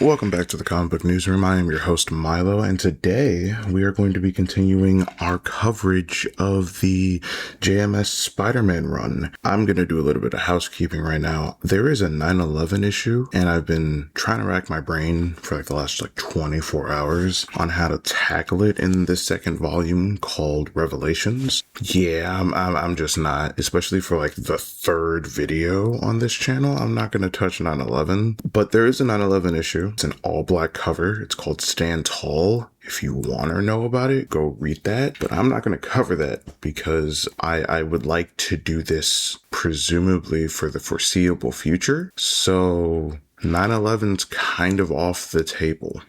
Welcome back to the Comic Book Newsroom. I am your host, Milo, and today we are going to be continuing our coverage of the JMS Spider-Man run. I'm going to do a little bit of housekeeping right now. There is a 9/11 issue, and I've been trying to rack my brain for the last 24 hours on how to tackle it in this second volume called Revelations. Yeah, I'm just not, especially for the third video on this channel. I'm not going to touch 9/11, but there is a 9/11 issue. It's an all-black cover. It's called Stand Tall. If you want to know about it, go read that. But I'm not going to cover that because I would like to do this presumably for the foreseeable future. So 9/11's kind of off the table.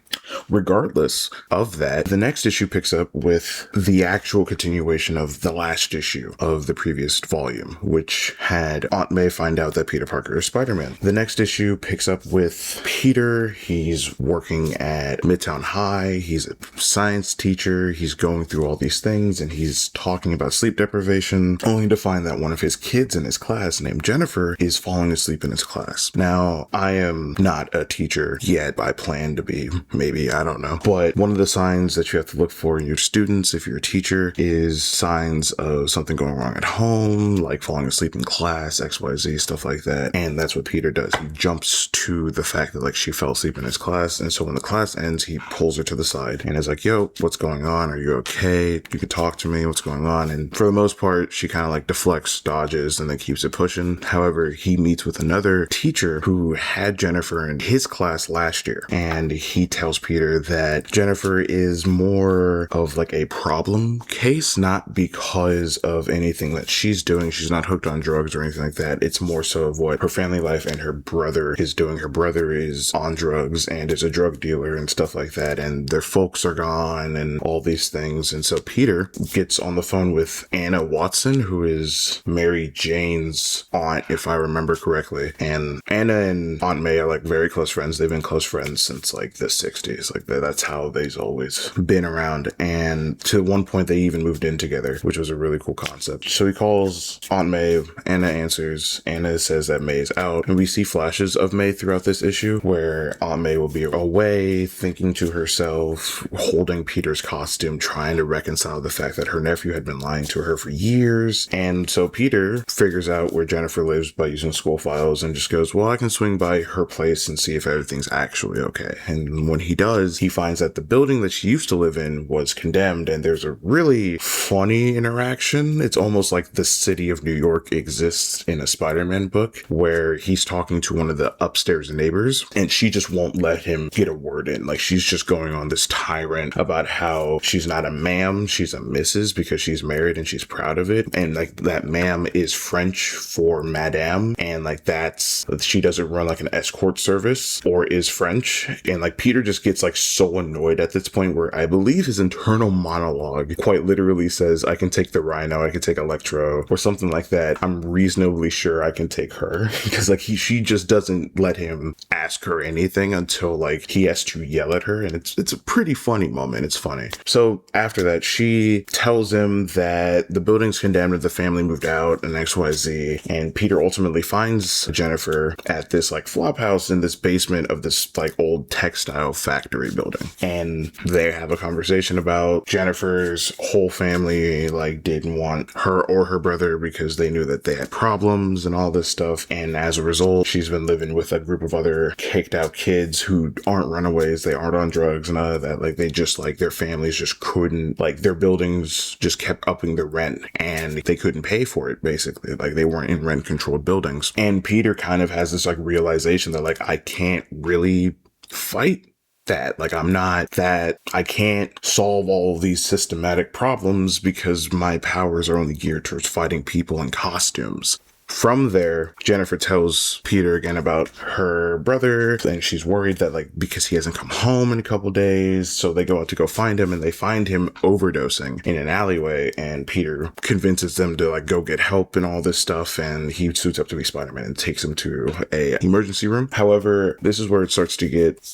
Regardless of that, the next issue picks up with the actual continuation of the last issue of the previous volume, which had Aunt May find out that Peter Parker is Spider-Man. The next issue picks up with Peter. He's working at Midtown High. He's a science teacher. He's going through all these things, and he's talking about sleep deprivation, only to find that one of his kids in his class named Jennifer is falling asleep in his class. Now, I am not a teacher yet. I plan to be, maybe, I don't know. But one of the signs that you have to look for in your students, if you're a teacher, is signs of something going wrong at home, like falling asleep in class, XYZ, stuff like that. And that's what Peter does. He jumps to the fact that she fell asleep in his class. And so when the class ends, he pulls her to the side and is like, yo, what's going on? Are you okay? You can talk to me. What's going on? And for the most part, she kind of deflects, dodges, and then keeps it pushing. However, he meets with another teacher who had Jennifer in his class last year. And he tells Peter that Jennifer is more of a problem case, not because of anything that she's doing. She's not hooked on drugs or anything like that. It's more so of what her family life and her brother is doing. Her brother is on drugs and is a drug dealer and stuff like that. And their folks are gone and all these things. And so Peter gets on the phone with Anna Watson, who is Mary Jane's aunt, if I remember correctly. And Anna and Aunt May are very close friends. They've been close friends since the 60s. That's how they've always been around. And to one point, they even moved in together, which was a really cool concept. So he calls Aunt May. Anna answers. Anna says that May is out. And we see flashes of May throughout this issue where Aunt May will be away, thinking to herself, holding Peter's costume, trying to reconcile the fact that her nephew had been lying to her for years. And so Peter figures out where Jennifer lives by using school files and just goes, well, I can swing by her place and see if everything's actually okay. And when he does, he finds that the building that she used to live in was condemned, and there's a really funny interaction. It's almost like the city of New York exists in a Spider-Man book, where he's talking to one of the upstairs neighbors, and she just won't let him get a word in. She's just going on this tyrant about how she's not a ma'am, she's a Mrs. because she's married and she's proud of it. And that ma'am is French for madame, and that's, she doesn't run an escort service or is French. And Peter just gets so annoyed at this point where I believe his internal monologue quite literally says, I can take the Rhino, I can take Electro, or something like that. I'm reasonably sure I can take her, because she just doesn't let him ask her anything until he has to yell at her. And it's a pretty funny moment. It's funny. So after that, she tells him that the building's condemned and the family moved out and XYZ. And Peter ultimately finds Jennifer at this flop house in this basement of this old textile factory building. And they have a conversation about Jennifer's whole family didn't want her or her brother because they knew that they had problems and all this stuff. And as a result, she's been living with a group of other kicked out kids who aren't runaways. They aren't on drugs and all of that. They just their families just couldn't, their buildings just kept upping the rent and they couldn't pay for it, basically. They weren't in rent controlled buildings. And Peter kind of has this realization that I can't really fight that. I'm not that, I can't solve all of these systematic problems because my powers are only geared towards fighting people in costumes. From there, Jennifer tells Peter again about her brother, and she's worried that because he hasn't come home in a couple days, so they go out to go find him, and they find him overdosing in an alleyway, and Peter convinces them to go get help and all this stuff, and he suits up to be Spider-Man and takes him to a emergency room. However, this is where it starts to get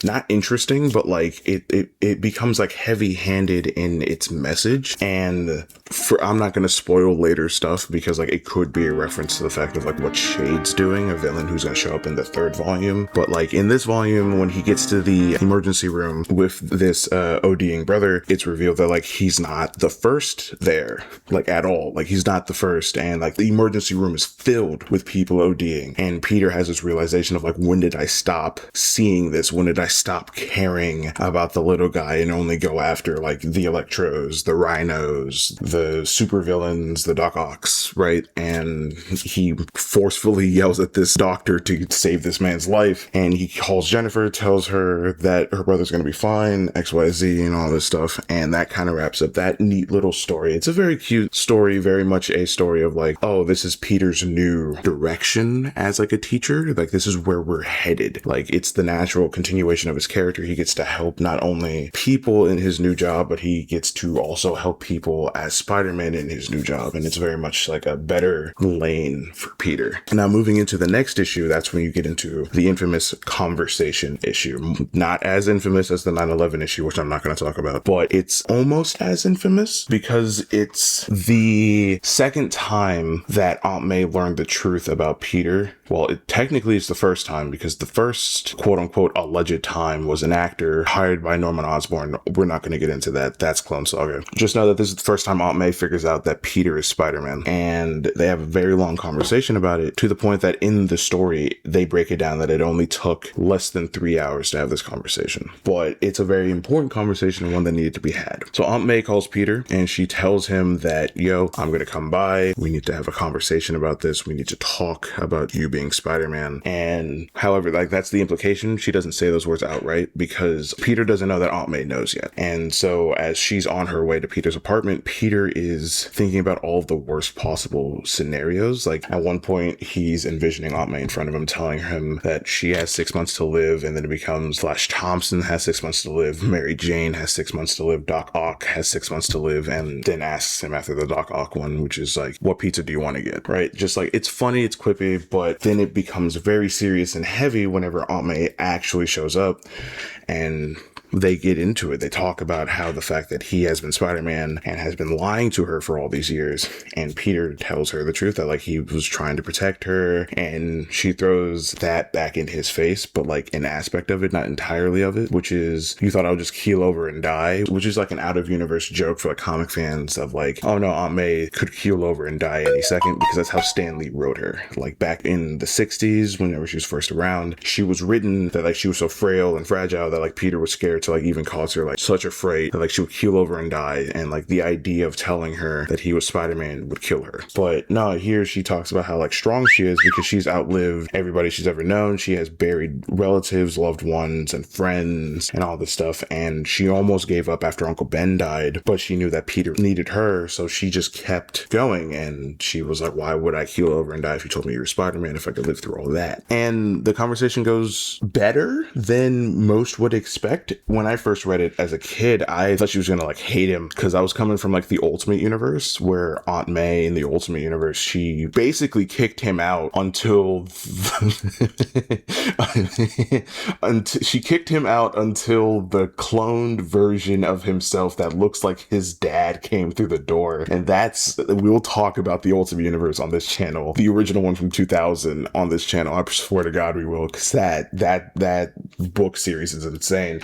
not interesting, but it becomes heavy-handed in its message, and I'm not going to spoil later stuff because it could be a reference to the fact of like what Shade's doing, a villain who's going to show up in the 3rd volume. But like in this volume, when he gets to the emergency room with this ODing brother, it's revealed that like he's not the first there, like at all. Like he's not the first, and like the emergency room is filled with people ODing. And Peter has this realization of like, when did I stop seeing this? When did I stop caring about the little guy and only go after like the Electros, the Rhinos, the supervillains, the Doc Ocks, right? And he forcefully yells at this doctor to save this man's life. And he calls Jennifer, tells her that her brother's going to be fine, XYZ, and all this stuff. And that kind of wraps up that neat little story. It's a very cute story, very much a story of like, oh, this is Peter's new direction as like a teacher. Like this is where we're headed. Like it's the natural continuation of his character. He gets to help not only people in his new job, but he gets to also help people as Spider-Man in his new job. And it's very much like a better lane for Peter. Now moving into the next issue, that's when you get into the infamous conversation issue. Not as infamous as the 9/11 issue, which I'm not going to talk about, but it's almost as infamous because it's the second time that Aunt May learned the truth about Peter. Well, technically it's the first time, because the first quote unquote alleged time was an actor hired by Norman Osborn. We're not going to get into that. That's Clone Saga. Just know that this is the first time Aunt May figures out that Peter is Spider-Man, and they have a very long conversation about it, to the point that in the story they break it down that it only took less than 3 hours to have this conversation. But it's a very important conversation and one that needed to be had. So Aunt May calls Peter and she tells him that, yo, I'm going to come by. We need to have a conversation about this. We need to talk about you being Spider-Man. And however, like that's the implication. She doesn't say those words outright because Peter doesn't know that Aunt May knows yet. And so as she's on her way to Peter's apartment, Peter is thinking about all of the worst possible scenarios. Like at one point he's envisioning Aunt May in front of him, telling him that she has 6 months to live, and then it becomes Flash Thompson has 6 months to live, Mary Jane has 6 months to live, Doc Ock has 6 months to live, and then asks him after the Doc Ock one, which is like, what pizza do you want to get? Right? Just like, it's funny, it's quippy, but then it becomes very serious and heavy whenever Aunt May actually shows up, and they get into it. They talk about how the fact that he has been Spider-Man and has been lying to her for all these years. And Peter tells her the truth that like he was trying to protect her, and she throws that back in his face, but like an aspect of it, not entirely of it, which is, you thought I would just keel over and die, which is like an out of universe joke for like comic fans of like, oh no, Aunt May could keel over and die any second, because that's how Stan Lee wrote her. Like back in the 60s, whenever she was first around, she was written that like she was so frail and fragile that like Peter was scared to like even cause her like such a fright that like she would keel over and die, and like the idea of telling her that he was Spider-Man would kill her. But no, here she talks about how like strong she is because she's outlived everybody she's ever known. She has buried relatives, loved ones, and friends and all this stuff, and she almost gave up after Uncle Ben died, but she knew that Peter needed her, so she just kept going. And she was like, why would I keel over and die if you told me you were Spider-Man, if I could live through all that? And the conversation goes better than most would expect. When I first read it as a kid, I thought she was gonna like hate him, because I was coming from like the Ultimate Universe, where Aunt May in the Ultimate Universe, she basically kicked him out until she kicked him out until the cloned version of himself that looks like his dad came through the door. And we'll talk about the Ultimate Universe on this channel, the original one from 2000 on this channel. I swear to God we will, because that book series is insane.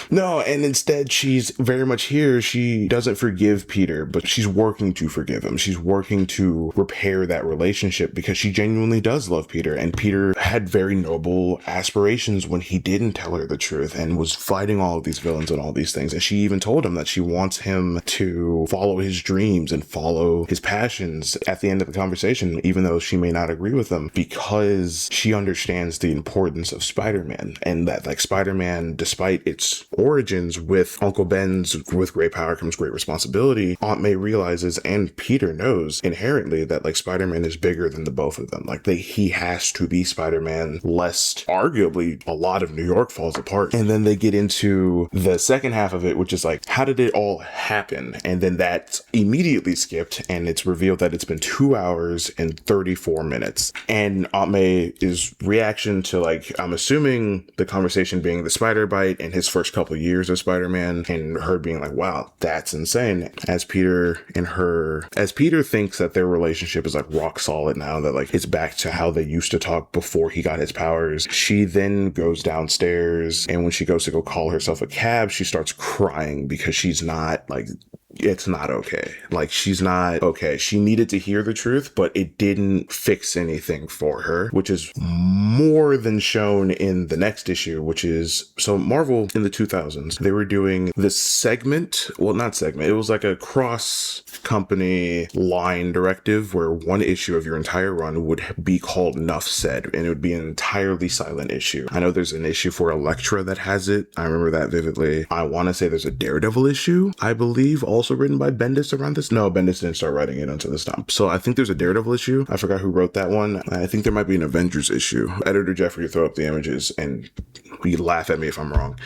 No, and instead she's very much here. She doesn't forgive Peter, but she's working to forgive him. She's working to repair that relationship because she genuinely does love Peter. And Peter had very noble aspirations when he didn't tell her the truth and was fighting all of these villains and all these things. And she even told him that she wants him to follow his dreams and follow his passions at the end of the conversation, even though she may not agree with them, because she understands the importance of Spider-Man, and that like Spider-Man, despite its origins with Uncle Ben's with great power comes great responsibility, Aunt May realizes, and Peter knows inherently, that like Spider-Man is bigger than the both of them. Like he has to be Spider-Man, lest arguably a lot of New York falls apart. And then they get into the second half of it, which is like, how did it all happen? And then that's immediately skipped, and it's revealed that it's been 2 hours and 34 minutes. And Aunt May's reaction to like, I'm assuming the conversation being the spider bite fight in his first couple years as Spider-Man, and her being like, wow, that's insane. As Peter thinks that their relationship is like rock solid now, that like it's back to how they used to talk before he got his powers, she then goes downstairs, and when she goes to go call herself a cab, she starts crying because she's not like, it's not okay. Like, she's not okay. She needed to hear the truth, but it didn't fix anything for her, which is more than shown in the next issue, which is, so Marvel in the 2000s, they were doing this segment, well, not segment, it was like a cross company line directive where one issue of your entire run would be called Nuff Said, and it would be an entirely silent issue. I know there's an issue for Elektra that has it. I remember that vividly. I want to say there's a Daredevil issue, I believe, also written by Bendis around this. No, Bendis didn't start writing it until this time. So I think there's a Daredevil issue. I forgot who wrote that one. I think there might be an Avengers issue. Editor Jeffrey, throw up the images and you laugh at me if I'm wrong.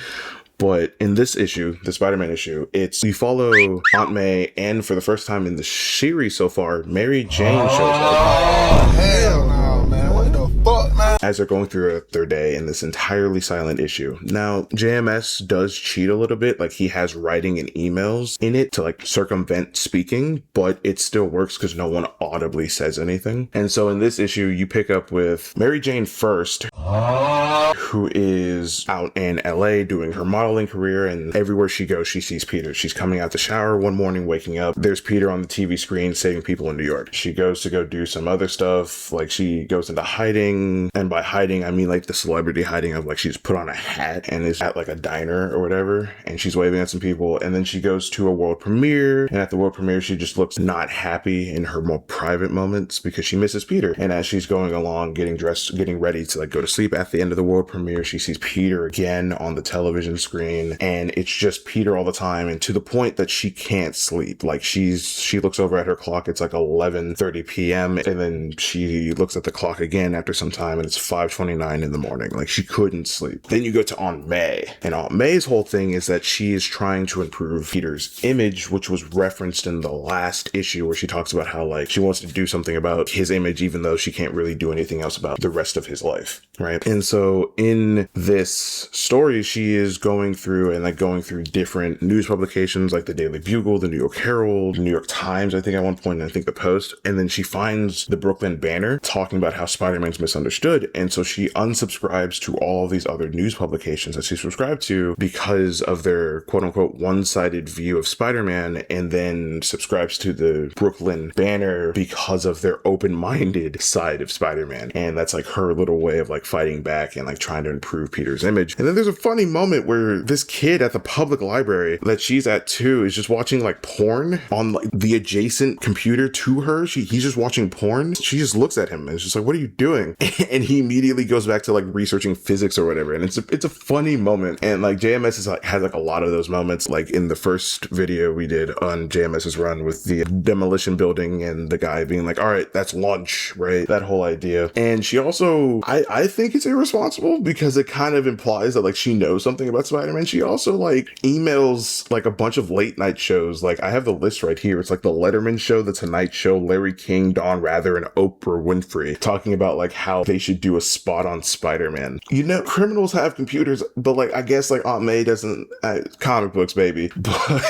But in this issue, the Spider-Man issue, we follow Aunt May, and for the first time in the series so far, Mary Jane shows up. Oh, hell no, man. What the fuck, man? As they're going through their day in this entirely silent issue. Now, JMS does cheat a little bit. Like, he has writing and emails in it to like circumvent speaking, but it still works because no one audibly says anything. And so in this issue, you pick up with Mary Jane first, who is out in LA doing her modeling career, and everywhere she goes, she sees Peter. She's coming out the shower one morning, waking up, there's Peter on the TV screen saving people in New York. She goes to go do some other stuff, like she goes into hiding, and by hiding, I mean like the celebrity hiding of like she's put on a hat and is at like a diner or whatever, and she's waving at some people, and then she goes to a world premiere, and at the world premiere, she just looks not happy in her more private moments because she misses Peter. And as she's going along, getting dressed, getting ready to like go to sleep at the end of the world premiere, she sees Peter again on the television screen, and it's just Peter all the time, and to the point that she can't sleep. Like she looks over at her clock, it's like 11:30 p.m. and then she looks at the clock again after some time and it's 5:29 in the morning. Like she couldn't sleep. Then you go to Aunt May, and Aunt May's whole thing is that she is trying to improve Peter's image, which was referenced in the last issue where she talks about how like she wants to do something about his image even though she can't really do anything else about the rest of his life, right? And so in this story, she is going through different news publications like the Daily Bugle, the New York Herald, the New York Times, I think at one point, and I think the Post, and then she finds the Brooklyn Banner talking about how Spider-Man's misunderstood, and so she unsubscribes to all of these other news publications that she subscribed to because of their quote-unquote one-sided view of Spider-Man, and then subscribes to the Brooklyn Banner because of their open-minded side of Spider-Man, and that's like her little way of like fighting back and like trying to improve Peter's image. And then there's a funny moment where this kid at the public library that she's at too is just watching like porn on like the adjacent computer to her. He's just watching porn. She just looks at him and is just like, what are you doing? And he immediately goes back to like researching physics or whatever. And it's a funny moment. And like JMS has like a lot of those moments, like in the first video we did on JMS's run with the demolition building and the guy being like, all right, that's lunch, right? That whole idea. And she also, I think it's irresponsible because it kind of implies that like she knows something about Spider-Man. She also like emails like a bunch of late night shows. Like I have the list right here. It's like the Letterman Show, the Tonight Show, Larry King, Dawn Rather, and Oprah Winfrey talking about like how they should do a spot on Spider-Man. You know, criminals have computers, but like I guess like Aunt May doesn't. Comic books, baby. But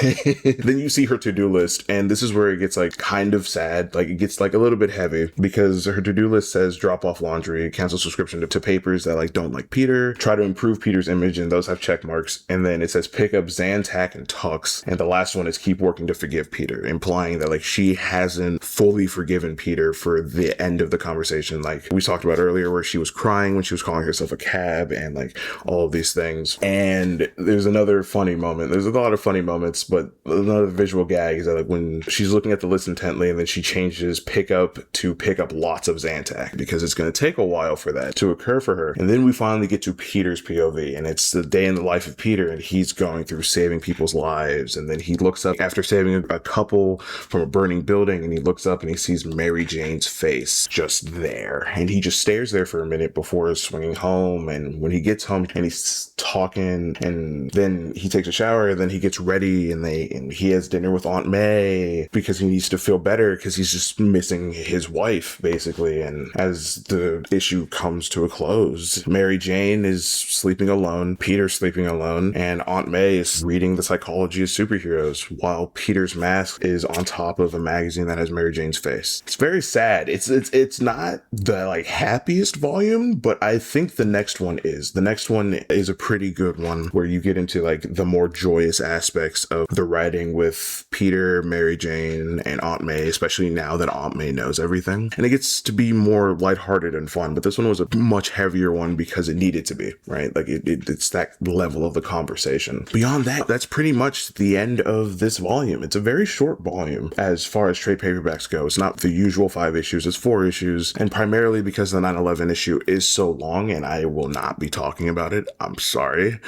then you see her to-do list, and this is where it gets like kind of sad. Like it gets like a little bit heavy because her to-do list says drop off laundry, cancel subscription to papers that like don't like Peter, try to improve Peter's image, and those have check marks. And then it says pick up Zantac and Tux, and the last one is keep working to forgive Peter, implying that like she hasn't fully forgiven Peter for the end of the conversation, like we talked about earlier, where she was crying when she was calling herself a cab and like all of these things. And there's another funny moment. There's a lot of funny moments, but another visual gag is that like when she's looking at the list intently and then she changes pick up to pick up lots of Zantac because it's going to take a while for that to occur for her. And then we finally get to Peter's POV, and it's the day in the life of Peter, and he's going through saving people's lives. And then he looks up after saving a couple from a burning building, and he looks up and he sees Mary Jane's face just there, and he just stares there for for a minute before swinging home. And when he gets home and he's talking, and then he takes a shower, and then he gets ready, and he has dinner with Aunt May because he needs to feel better because he's just missing his wife, basically. And as the issue comes to a close, Mary Jane is sleeping alone, Peter's sleeping alone, and Aunt May is reading The Psychology of Superheroes while Peter's mask is on top of a magazine that has Mary Jane's face. It's very sad. It's not the like happiest volume, but I think the next one is. The next one is a pretty good one where you get into like the more joyous aspects of the writing with Peter, Mary Jane, and Aunt May, especially now that Aunt May knows everything. And it gets to be more lighthearted and fun, but this one was a much heavier one because it needed to be, right? Like it's that level of the conversation. Beyond that, that's pretty much the end of this volume. It's a very short volume as far as trade paperbacks go. It's not the usual 5 issues, it's 4 issues, and primarily because the 9/11 issue is so long and I will not be talking about it. I'm sorry,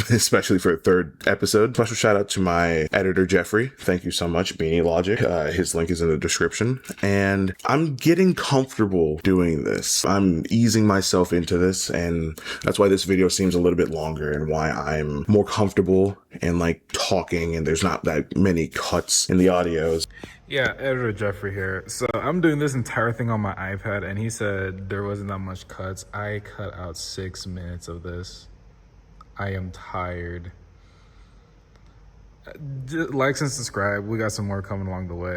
especially for a 3rd episode. Special shout out to my editor, Jeffrey. Thank you so much, Beanie Logic. His link is in the description. And I'm getting comfortable doing this. I'm easing myself into this, and that's why this video seems a little bit longer and why I'm more comfortable and like talking, and there's not that many cuts in the audios. Yeah, editor Jeffrey here. So I'm doing this entire thing on my iPad, and he said there wasn't that much cuts. I cut out 6 minutes of this. I am tired. Like and subscribe. We got some more coming along the way.